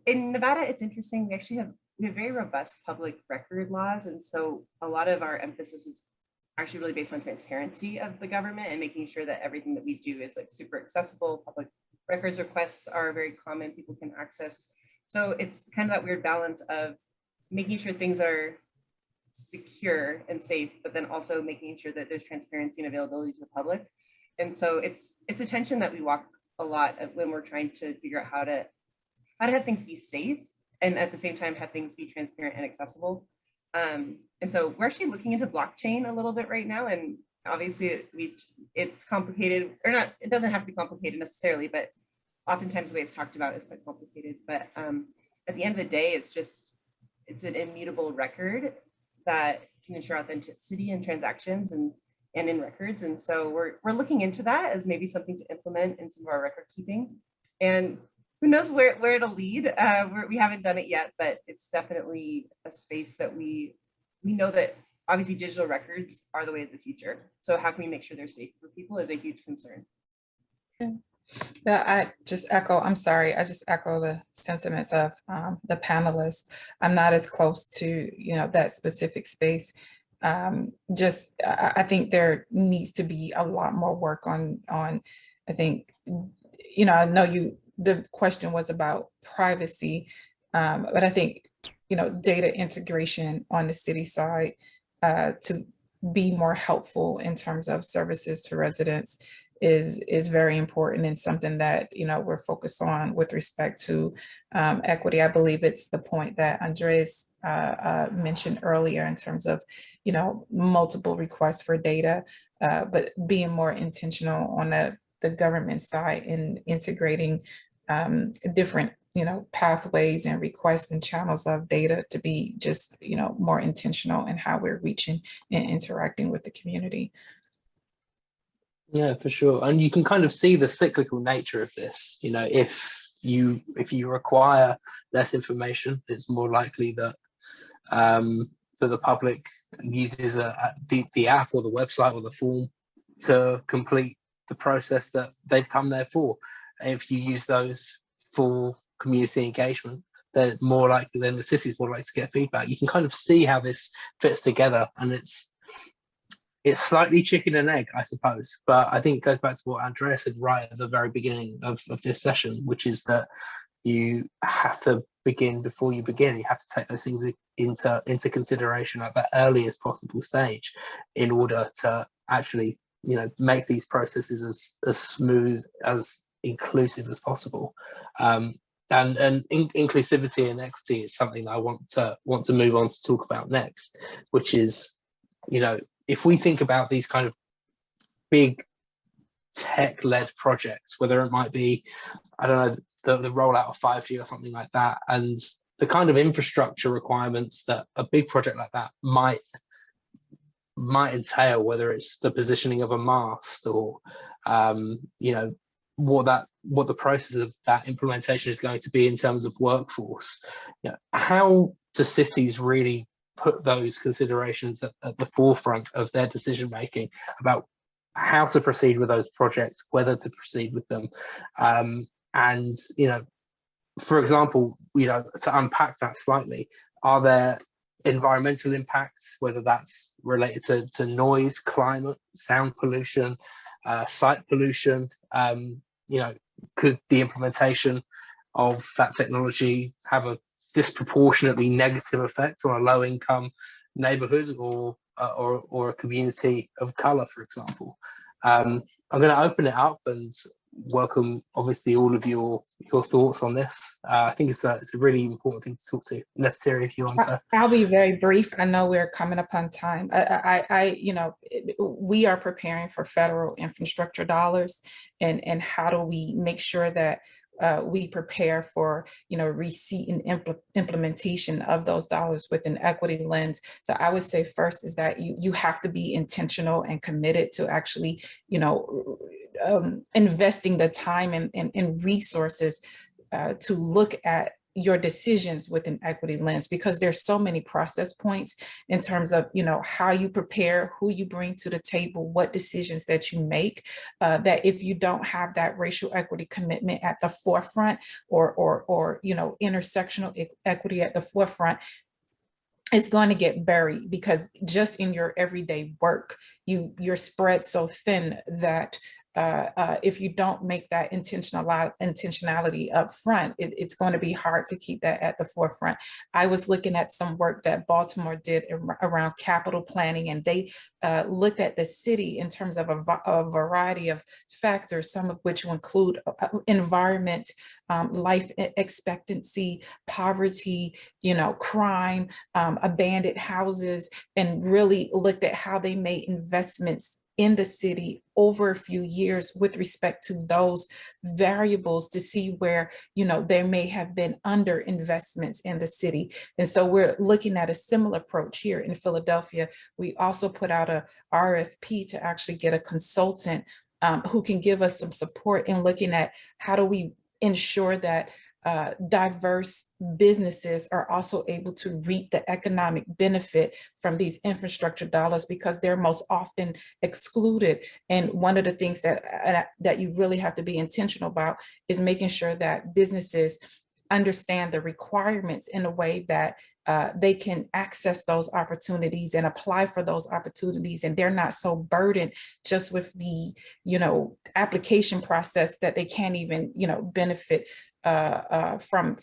in Nevada, it's interesting, we actually have very robust public record laws. And so a lot of our emphasis is actually really based on transparency of the government and making sure that everything that we do is like super accessible. Public records requests are very common, people can access. So it's kind of that weird balance of making sure things are secure and safe, but then also making sure that there's transparency and availability to the public. And so it's a tension that we walk a lot of when we're trying to figure out how to have things be safe and at the same time have things be transparent and accessible. And so we're actually looking into blockchain a little bit right now, and obviously it's complicated, or not, it doesn't have to be complicated necessarily, but oftentimes the way it's talked about is quite complicated. But at the end of the day, it's an immutable record that can ensure authenticity in transactions and in records. And so we're looking into that as maybe something to implement in some of our record keeping. And who knows where it'll lead. We haven't done it yet, but it's definitely a space that we know that obviously digital records are the way of the future. So how can we make sure they're safe for people is a huge concern. Yeah, I just echo the sentiments of the panelists. I'm not as close to, that specific space. I think there needs to be a lot more work on, I think, I know the question was about privacy, but I think, data integration on the city side to be more helpful in terms of services to residents is very important and something that, we're focused on with respect to equity. I believe it's the point that Andres mentioned earlier in terms of, multiple requests for data, but being more intentional on the the government side in integrating different, pathways and requests and channels of data to be just, more intentional in how we're reaching and interacting with the community. Yeah, for sure. And you can kind of see the cyclical nature of this. If you require less information, it's more likely that that the public uses the app or the website or the form to complete the process that they've come there for. If you use those for community engagement, they're more likely, then the city's more likely to get feedback. You can kind of see how this fits together, and it's slightly chicken and egg, I suppose. But I think it goes back to what Andrea said right at the very beginning of this session, which is that you have to begin before you begin. You have to take those things into consideration at the earliest possible stage in order to actually, make these processes as smooth, as inclusive as possible. And inclusivity and equity is something that I want to move on to talk about next, which is, if we think about these kind of big tech-led projects, whether it might be, I don't know, the rollout of 5G or something like that, and the kind of infrastructure requirements that a big project like that might entail, whether it's the positioning of a mast or what the process of that implementation is going to be in terms of workforce. How do cities really put those considerations at the forefront of their decision making about how to proceed with those projects, whether to proceed with them? And for example, to unpack that slightly, are there environmental impacts, whether that's related to noise, climate, sound pollution, site pollution? Could the implementation of that technology have a disproportionately negative effect on a low-income neighborhood or a community of color, for example? I'm going to open it up and welcome, obviously, all of your thoughts on this. I think it's a really important thing to talk to. Nefertiti, if you want to. I'll be very brief. I know we're coming up on time. We are preparing for federal infrastructure dollars, and how do we make sure that we prepare for receipt and implementation of those dollars with an equity lens. So I would say first is that you have to be intentional and committed to actually investing the time and resources to look at your decisions with an equity lens, because there's so many process points in terms of how you prepare, who you bring to the table, what decisions that you make, that if you don't have that racial equity commitment at the forefront, or intersectional equity at the forefront, it's going to get buried, because just in your everyday work, you're spread so thin that if you don't make that intentionality up front, it's going to be hard to keep that at the forefront. I was looking at some work that Baltimore did around capital planning, and they looked at the city in terms of a variety of factors, some of which will include environment, life expectancy, poverty, crime, abandoned houses, and really looked at how they made investments in the city over a few years with respect to those variables to see where, there may have been under investments in the city. And so we're looking at a similar approach here in Philadelphia. We also put out a RFP to actually get a consultant who can give us some support in looking at how do we ensure that diverse businesses are also able to reap the economic benefit from these infrastructure dollars, because they're most often excluded. And one of the things that you really have to be intentional about is making sure that businesses understand the requirements in a way that they can access those opportunities and apply for those opportunities, and they're not so burdened just with the application process that they can't even benefit from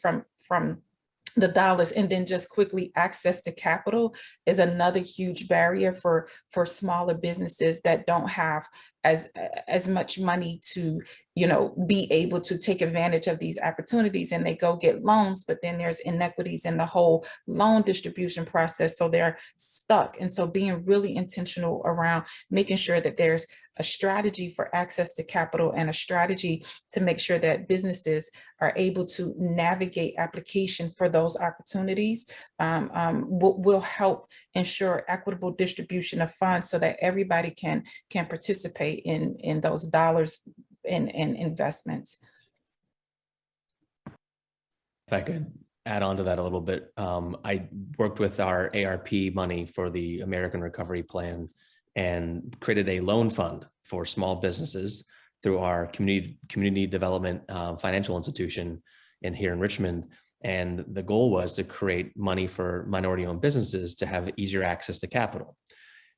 the dollars. And then just quickly, access to capital is another huge barrier for smaller businesses that don't have as much money to, you know, be able to take advantage of these opportunities, and they go get loans, but then there's inequities in the whole loan distribution process, so they're stuck. And so being really intentional around making sure that there's a strategy for access to capital and a strategy to make sure that businesses are able to navigate application for those opportunities will help ensure equitable distribution of funds so that everybody can participate in those dollars in investments. If I could add on to that a little bit, I worked with our ARP money for the American Recovery Plan and created a loan fund for small businesses through our community development financial institution here in Richmond. And the goal was to create money for minority-owned businesses to have easier access to capital.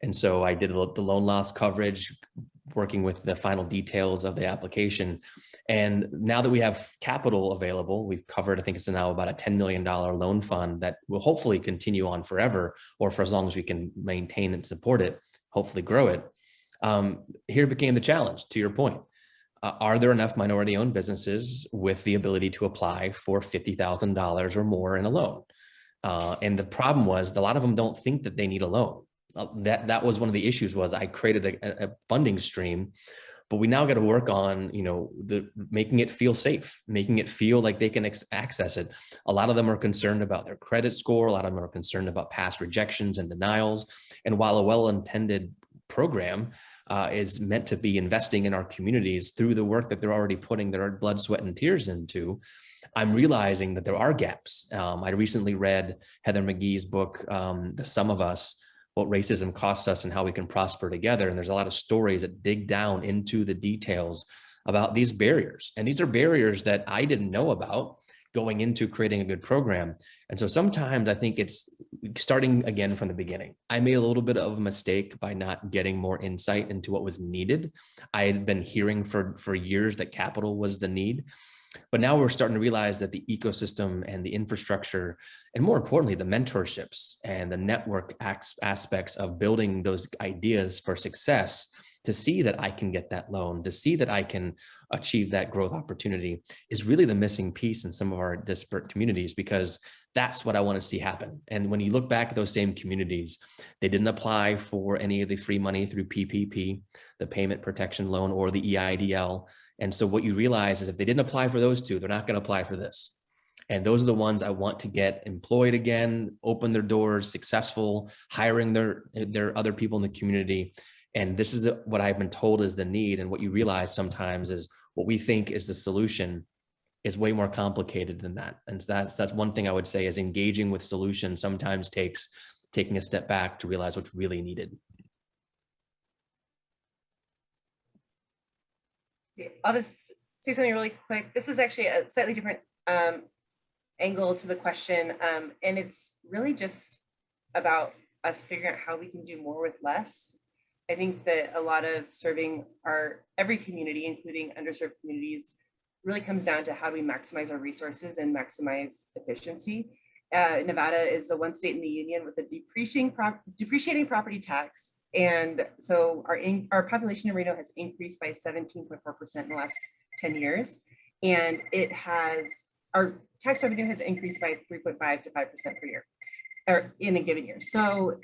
And so I did the loan loss coverage, working with the final details of the application. And now that we have capital available, we've covered, I think it's now about a $10 million loan fund that will hopefully continue on forever, or for as long as we can maintain and support it, hopefully grow it. Here became the challenge, to your point. Are there enough minority-owned businesses with the ability to apply for $50,000 or more in a loan? And the problem was a lot of them don't think that they need a loan. That was one of the issues. Was I created a funding stream, but we now got to work on, you know, making it feel safe, making it feel like they can access it. A lot of them are concerned about their credit score. A lot of them are concerned about past rejections and denials. And while a well-intended program is meant to be investing in our communities through the work that they're already putting their blood, sweat, and tears into, I'm realizing that there are gaps. I recently read Heather McGhee's book, The Sum of Us, What Racism Costs Us and How We Can Prosper Together. And there's a lot of stories that dig down into the details about these barriers. And these are barriers that I didn't know about going into creating a good program. And so sometimes I think it's starting again from the beginning. I made a little bit of a mistake by not getting more insight into what was needed. I had been hearing for years that capital was the need. But now we're starting to realize that the ecosystem and the infrastructure, and more importantly, the mentorships and the network aspects of building those ideas for success, to see that I can get that loan, to see that I can achieve that growth opportunity, is really the missing piece in some of our disparate communities, because that's what I want to see happen. And when you look back at those same communities, they didn't apply for any of the free money through PPP, the Payment Protection Loan, or the EIDL. And so what you realize is if they didn't apply for those two, they're not going to apply for this. And those are the ones I want to get employed again, open their doors, successful, hiring their other people in the community. And this is what I've been told is the need. And what you realize sometimes is what we think is the solution is way more complicated than that. And that's one thing I would say is engaging with solutions sometimes takes taking a step back to realize what's really needed. I'll just say something really quick. This is actually a slightly different angle to the question. And it's really just about us figuring out how we can do more with less. I think that a lot of serving every community, including underserved communities, really comes down to how do we maximize our resources and maximize efficiency. Nevada is the one state in the union with a depreciating property tax. And so our population in Reno has increased by 17.4% in the last 10 years. And our tax revenue has increased by 3.5 to 5% per year, or in a given year. So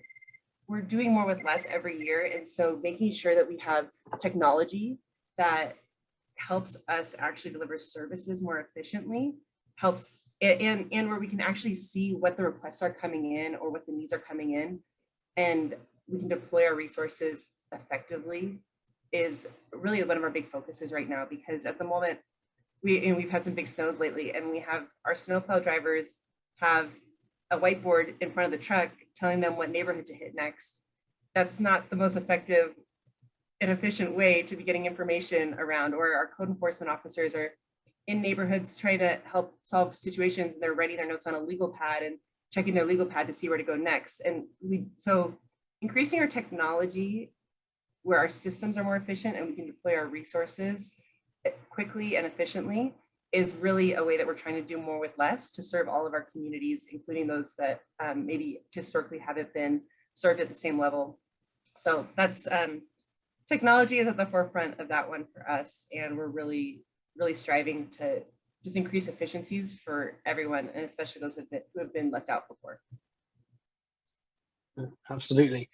we're doing more with less every year. And so making sure that we have technology that helps us actually deliver services more efficiently helps, and where we can actually see what the requests are coming in or what the needs are coming in, and we can deploy our resources effectively, is really one of our big focuses right now. Because at the moment, we've had some big snows lately, and we have our snowplow drivers have a whiteboard in front of the truck telling them what neighborhood to hit next. That's not the most effective and efficient way to be getting information around. Or our code enforcement officers are in neighborhoods trying to help solve situations, and they're writing their notes on a legal pad and checking their legal pad to see where to go next. And so increasing our technology where our systems are more efficient and we can deploy our resources quickly and efficiently is really a way that we're trying to do more with less to serve all of our communities, including those that maybe historically haven't been served at the same level. So that's technology is at the forefront of that one for us, and we're really striving to just increase efficiencies for everyone, and especially those who have been left out before. Absolutely.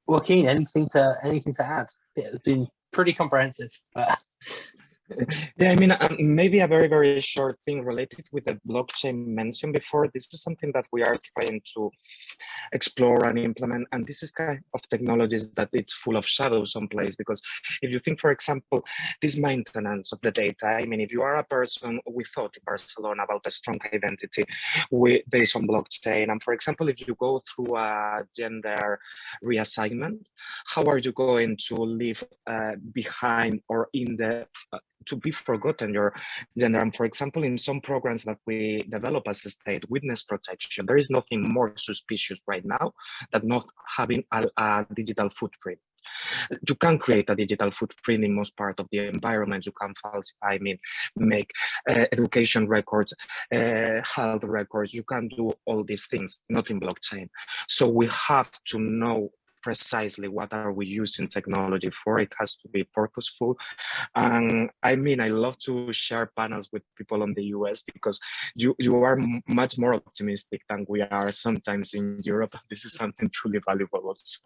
Joaquin, anything to add? It's been pretty comprehensive. Yeah, I mean, maybe a very, very short thing related with the blockchain mentioned before. This is something that we are trying to explore and implement. And this is kind of technologies that it's full of shadows someplace, because if you think, for example, this maintenance of the data, I mean, if you are a person, we thought in Barcelona about a strong identity based on blockchain. And for example, if you go through a gender reassignment, how are you going to leave behind or in the to be forgotten your gender? And for example, in some programs that we develop as a state, witness protection, there is nothing more suspicious right now than not having a digital footprint. You can create a digital footprint in most part of the environment. You can falsify, I mean, make education records, health records. You can do all these things, not in blockchain. So we have to know precisely what are we using technology for. It has to be purposeful. And I mean, I love to share panels with people in the US because you are much more optimistic than we are sometimes in Europe. This is something truly valuable also.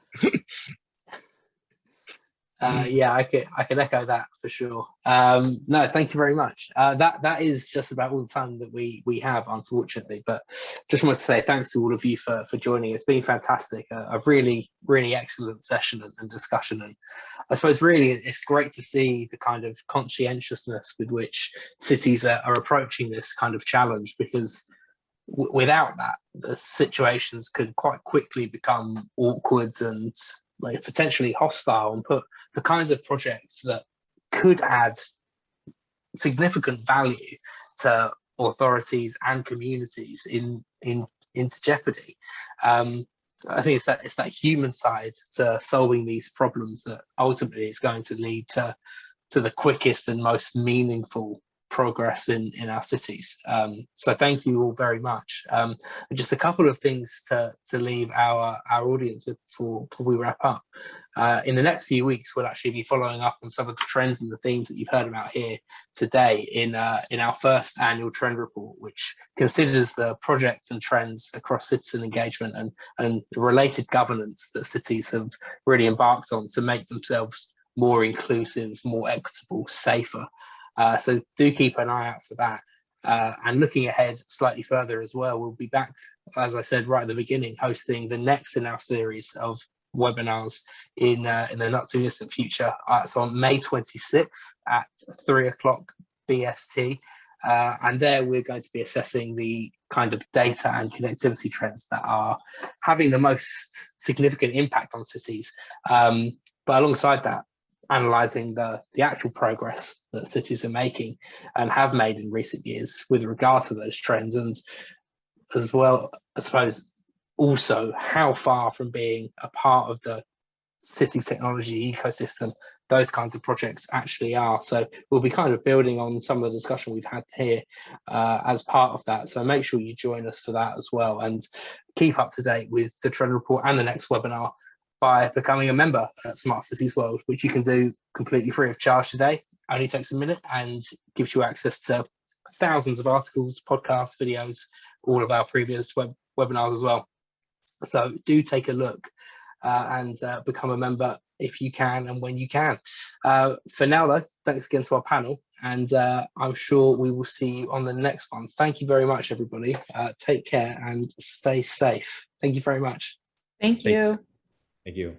Yeah, I can echo that for sure. No, thank you very much. That is just about all the time that we have, unfortunately. But just wanted to say thanks to all of you for joining. It's been fantastic. A really excellent session and discussion. And I suppose really it's great to see the kind of conscientiousness with which cities are approaching this kind of challenge, because without that, the situations could quite quickly become awkward and like potentially hostile, and put the kinds of projects that could add significant value to authorities and communities into jeopardy. I think it's that human side to solving these problems that ultimately is going to lead to the quickest and most meaningful progress in our cities. So thank you all very much. Just a couple of things to leave our audience with before we wrap up. In the next few weeks, we'll actually be following up on some of the trends and the themes that you've heard about here today in our first annual trend report, which considers the projects and trends across citizen engagement and the related governance that cities have really embarked on to make themselves more inclusive, more equitable, safer. So do keep an eye out for that. And looking ahead slightly further as well, we'll be back, as I said right at the beginning, hosting the next in our series of webinars in the not too distant future. It's on May 26th at 3 o'clock BST. And there we're going to be assessing the kind of data and connectivity trends that are having the most significant impact on cities. But alongside that, analysing the actual progress that cities are making and have made in recent years with regard to those trends, and as well, I suppose, also how far from being a part of the city technology ecosystem those kinds of projects actually are. So we'll be kind of building on some of the discussion we've had here as part of that. So make sure you join us for that as well, and keep up to date with the trend report and the next webinar by becoming a member at Smart Cities World, which you can do completely free of charge today. Only takes a minute and gives you access to thousands of articles, podcasts, videos, all of our previous webinars as well. So do take a look and become a member if you can and when you can. For now though, thanks again to our panel, and I'm sure we will see you on the next one. Thank you very much, everybody. Take care and stay safe. Thank you very much. Thank you. Thank you.